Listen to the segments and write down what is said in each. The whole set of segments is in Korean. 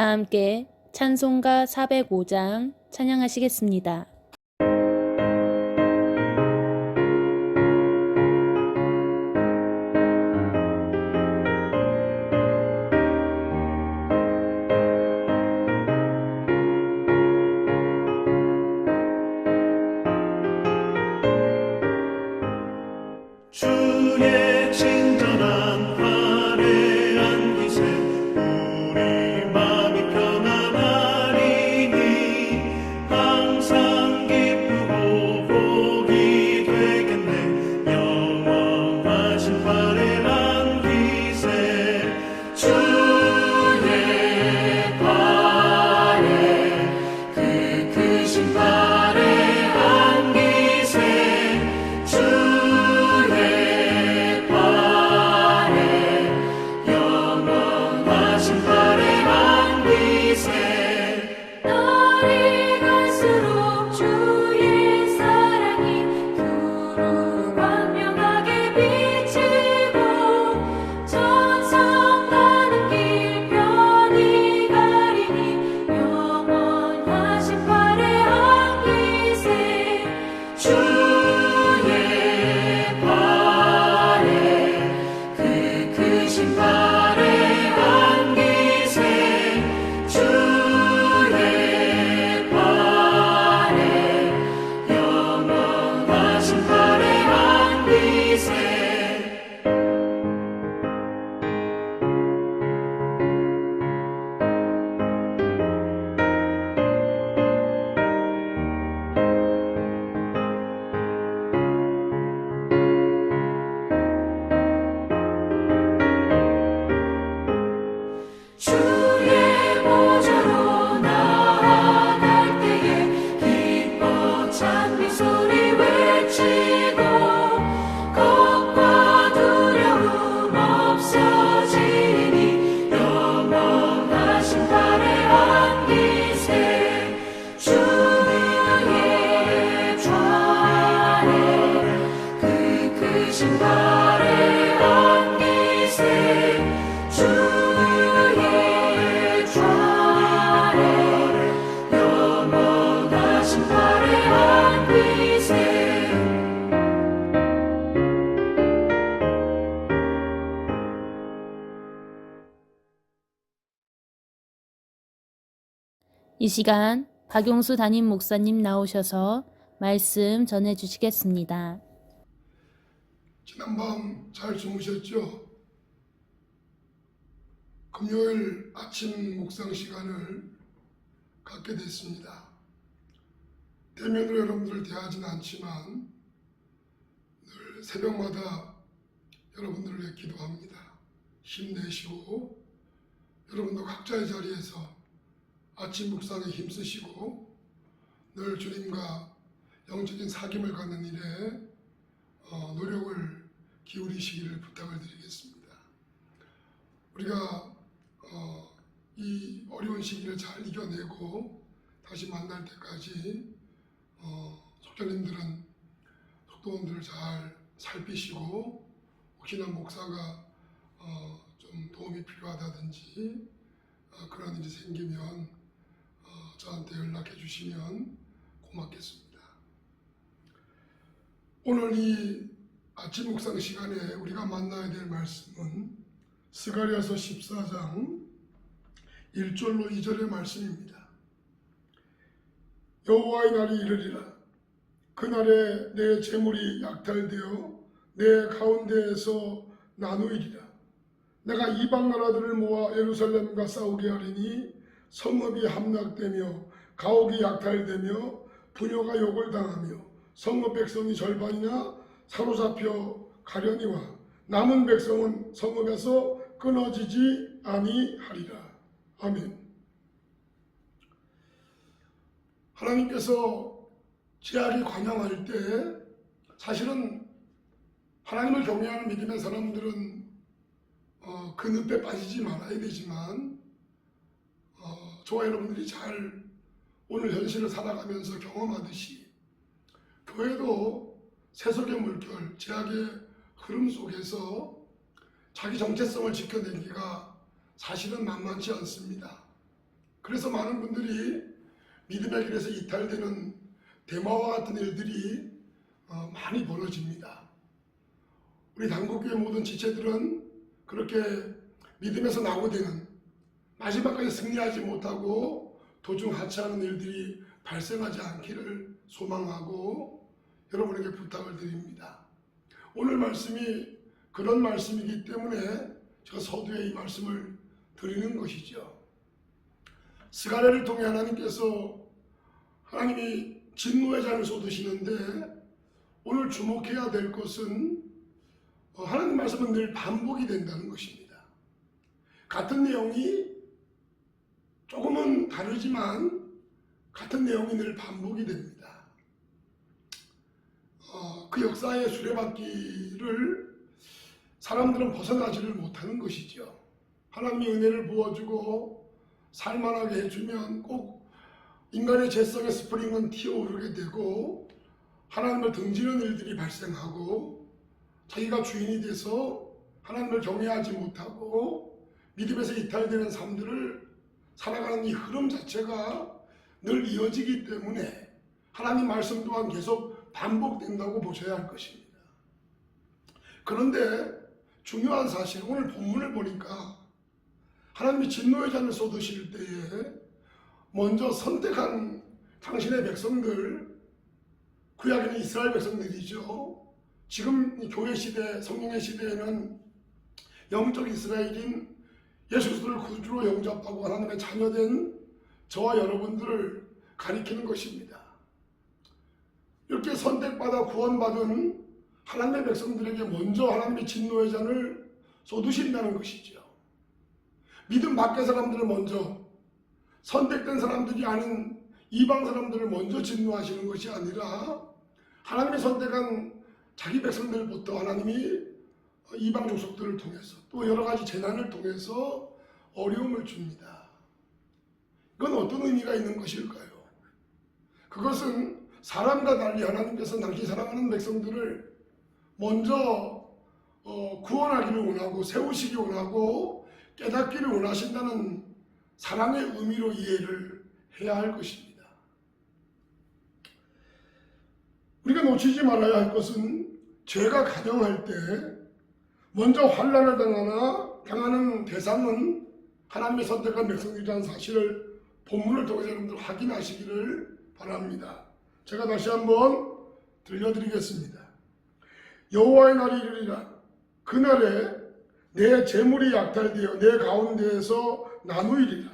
다 함께 찬송가 405장 찬양하시겠습니다. 주의 친절한 팔에 안기세 우리 마음이 편안하리니 항상 기쁘고 복이 되겠네. 영원하신 팔에 안기세 주의 팔에 그 크신 팔에 안기세 날이 갈수록 주의 사랑이 두루 광명하게 비치고 천성 가는 길 편히 가리니 영원하신 팔에 안기세 주의 팔에 그 크신 팔에 안기세 주의 보좌로 나아갈 때에 기뻐 찬미 소리 외치고 겁과 두려움 없어지니 영원하신 팔에 안기세 주의 좌에 그 크신 팔에 안기세 이 시간 박용수 담임 목사님 나오셔서 말씀 전해 주시겠습니다. 지난밤 잘 주무셨죠? 금요일 아침 묵상 시간을 갖게 됐습니다. 대면으로 여러분들을 대하지는 않지만 늘 새벽마다 여러분들을 위해 기도합니다. 힘내시고 여러분도 각자의 자리에서 아침 묵상에 힘쓰시고 늘 주님과 영적인 사귐을 갖는 일에 노력을 기울이시기를 부탁을 드리겠습니다. 우리가 이 어려운 시기를 잘 이겨내고 다시 만날 때까지 속전님들은 속도원들을 잘 살피시고 혹시나 목사가 좀 도움이 필요하다든지 그런 일이 생기면 저한테 연락해 주시면 고맙겠습니다. 오늘 이 아침 묵상 시간에 우리가 만나야 될 말씀은 스가랴서 14장 1절로 2절의 말씀입니다. 여호와의 날이 이르리라. 그날에 내 재물이 약탈되어 내 가운데에서 나누이리라. 내가 이방 나라들을 모아 예루살렘과 싸우게 하리니 성읍이 함락되며 가옥이 약탈되며 부녀가 욕을 당하며 성읍 백성이 절반이나 사로잡혀 가려니와 남은 백성은 성읍에서 끊어지지 아니하리라. 아멘. 하나님께서 제약이 관영할 때 사실은 하나님을 경외하는 믿음의 사람들은 그 늪에 빠지지 말아야 되지만 저와 여러분들이 잘 오늘 현실을 살아가면서 경험하듯이 교회도 세속의 물결, 제약의 흐름 속에서 자기 정체성을 지켜내기가 사실은 만만치 않습니다. 그래서 많은 분들이 믿음의 길에서 이탈되는 대마와 같은 일들이 많이 벌어집니다. 우리 단국교회 모든 지체들은 그렇게 믿음에서 낙오되는, 마지막까지 승리하지 못하고 도중 하차하는 일들이 발생하지 않기를 소망하고 여러분에게 부탁을 드립니다. 오늘 말씀이 그런 말씀이기 때문에 제가 서두에 이 말씀을 드리는 것이죠. 스가랴를 통해 하나님이 진노의 잔을 쏟으시는데, 오늘 주목해야 될 것은 하나님 말씀은 늘 반복이 된다는 것입니다. 같은 내용이 조금은 다르지만 같은 내용이 늘 반복이 됩니다. 그 역사의 수레바퀴를 사람들은 벗어나지를 못하는 것이죠. 하나님이 은혜를 부어주고 살만하게 해주면 꼭 인간의 죄성의 스프링은 튀어오르게 되고 하나님을 등지는 일들이 발생하고 자기가 주인이 돼서 하나님을 경외하지 못하고 믿음에서 이탈되는 삶들을 살아가는 이 흐름 자체가 늘 이어지기 때문에 하나님 말씀 또한 계속 반복된다고 보셔야 할 것입니다. 그런데 중요한 사실, 오늘 본문을 보니까 하나님이 진노의 잔을 쏟으실 때에 먼저 선택한 당신의 백성들, 구약에는 이스라엘 백성들이죠. 지금 교회 시대, 성령의 시대에는 영적 이스라엘인 예수 그리스도를 구주로 영접하고 하나님의 자녀된 저와 여러분들을 가리키는 것입니다. 이렇게 선택받아 구원받은 하나님의 백성들에게 먼저 하나님의 진노의 잔을 쏟으신다는 것이죠. 믿음 밖의 사람들을 먼저, 선택된 사람들이 아닌 이방 사람들을 먼저 진노하시는 것이 아니라 하나님이 선택한 자기 백성들부터 하나님이 이방 족속들을 통해서 또 여러 가지 재난을 통해서 어려움을 줍니다. 이건 어떤 의미가 있는 것일까요? 그것은 사람과 달리 하나님께서 당시 사랑하는 백성들을 먼저 구원하기를 원하고 세우시기 원하고 깨닫기를 원하신다는 사랑의 의미로 이해를 해야 할 것입니다. 우리가 놓치지 말아야 할 것은 죄가 가정할 때 먼저 환난을 당하는 대상은 하나님의 선택한 백성들이라는 사실을 본문을 통해서 여러분들 확인하시기를 바랍니다. 제가 다시 한번 들려드리겠습니다. 여호와의 날이 이르리라. 그날에 내 재물이 약탈되어 내 가운데에서 나누이리라.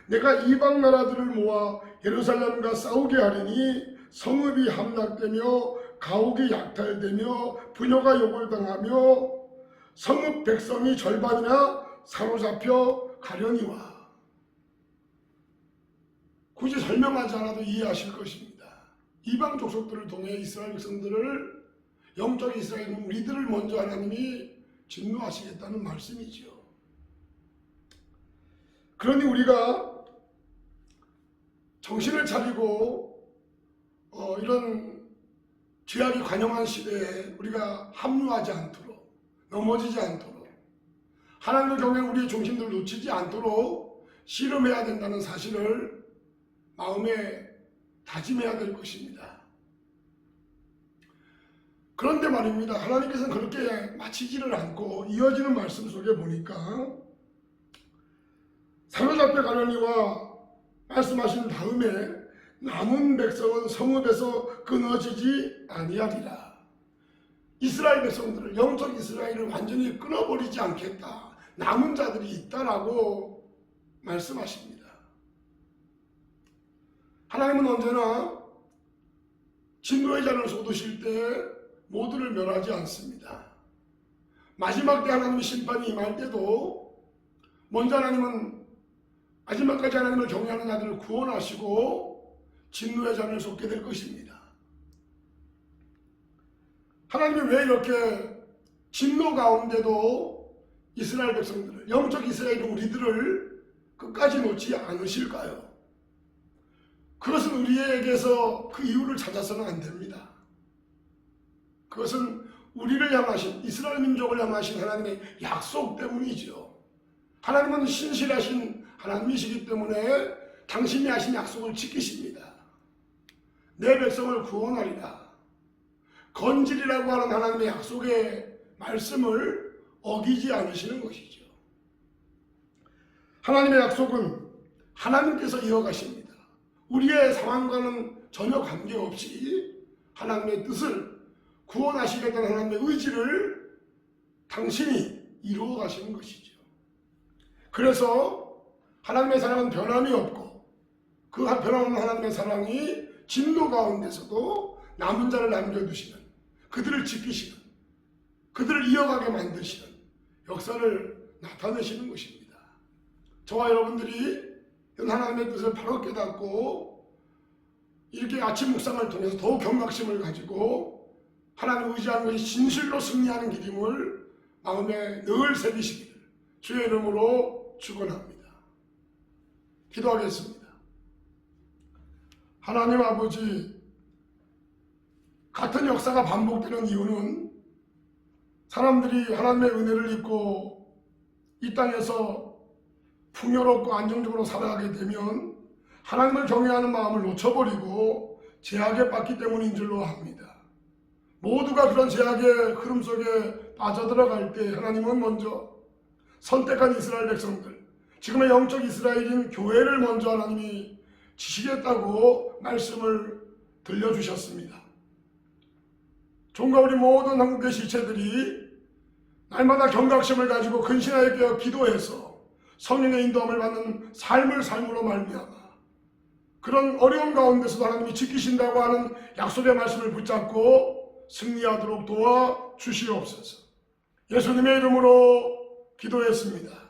내가 이방 나라들을 모아 예루살렘과 싸우게 하리니 성읍이 함락되며 가옥이 약탈되며 부녀가 욕을 당하며 성읍 백성이 절반이나 사로잡혀 가려니와. 굳이 설명하지 않아도 이해하실 것입니다. 이방 족속들을 통해 이스라엘 백성들을, 영적 이스라엘은 우리들을 먼저 하나님이 진노하시겠다는 말씀이지요. 그러니 우리가 정신을 차리고 이런 죄악이 관영한 시대에 우리가 합류하지 않도록, 넘어지지 않도록, 하나님을 경외하는 우리의 중심들을 놓치지 않도록 씨름해야 된다는 사실을 마음에 다짐해야 될 것입니다. 그런데 말입니다. 하나님께서는 그렇게 마치지를 않고 이어지는 말씀 속에 보니까 사로잡혀 가려니와 말씀하신 다음에 남은 백성은 성읍에서 끊어지지 아니하리라. 이스라엘 백성들을, 영적 이스라엘을 완전히 끊어버리지 않겠다. 남은 자들이 있다라고 말씀하십니다. 하나님은 언제나 진노의 잔을 쏟으실 때 모두를 멸하지 않습니다. 마지막 때 하나님의 심판이 임할 때도 먼저 하나님은 마지막까지 하나님을 경외하는 자들을 구원하시고 진노의 잔을 쏟게 될 것입니다. 하나님이 왜 이렇게 진노 가운데도 이스라엘 백성들을, 영적 이스라엘 우리들을 끝까지 놓지 않으실까요? 그것은 우리에게서 그 이유를 찾아서는 안 됩니다. 그것은 우리를 향하신, 이스라엘 민족을 향하신 하나님의 약속 때문이죠. 하나님은 신실하신 하나님이시기 때문에 당신이 하신 약속을 지키십니다. 내 백성을 구원하리라. 건지리라고 하는 하나님의 약속의 말씀을 어기지 않으시는 것이죠. 하나님의 약속은 하나님께서 이어가십니다. 우리의 상황과는 전혀 관계없이 하나님의 뜻을, 구원하시겠다는 하나님의 의지를 당신이 이루어 가시는 것이죠. 그래서 하나님의 사랑은 변함이 없고 그 변함없는 하나님의 사랑이 진노 가운데서도 남은 자를 남겨두시는, 그들을 지키시는, 그들을 이어가게 만드시는 역사를 나타내시는 것입니다. 저와 여러분들이 하나님의 뜻을 바로 깨닫고 이렇게 아침 묵상을 통해서 더욱 경각심을 가지고 하나님을 의지하는 것이 진실로 승리하는 길임을 마음에 늘 새기시기를 주의 이름으로 축원합니다. 기도하겠습니다. 하나님 아버지, 같은 역사가 반복되는 이유는 사람들이 하나님의 은혜를 입고 이 땅에서 풍요롭고 안정적으로 살아가게 되면 하나님을 경외하는 마음을 놓쳐버리고 제약에 빠졌기 때문인 줄로 압니다. 모두가 그런 제약의 흐름 속에 빠져들어갈 때 하나님은 먼저 선택한 이스라엘 백성들, 지금의 영적 이스라엘인 교회를 먼저 하나님이 지시겠다고 말씀을 들려주셨습니다. 종과 우리 모든 한국의 지체들이 날마다 경각심을 가지고 근신하여 깨어 기도해서 성령의 인도함을 받는 삶으로 말미암아 그런 어려운 가운데서도 하나님이 지키신다고 하는 약속의 말씀을 붙잡고 승리하도록 도와주시옵소서. 예수님의 이름으로 기도했습니다.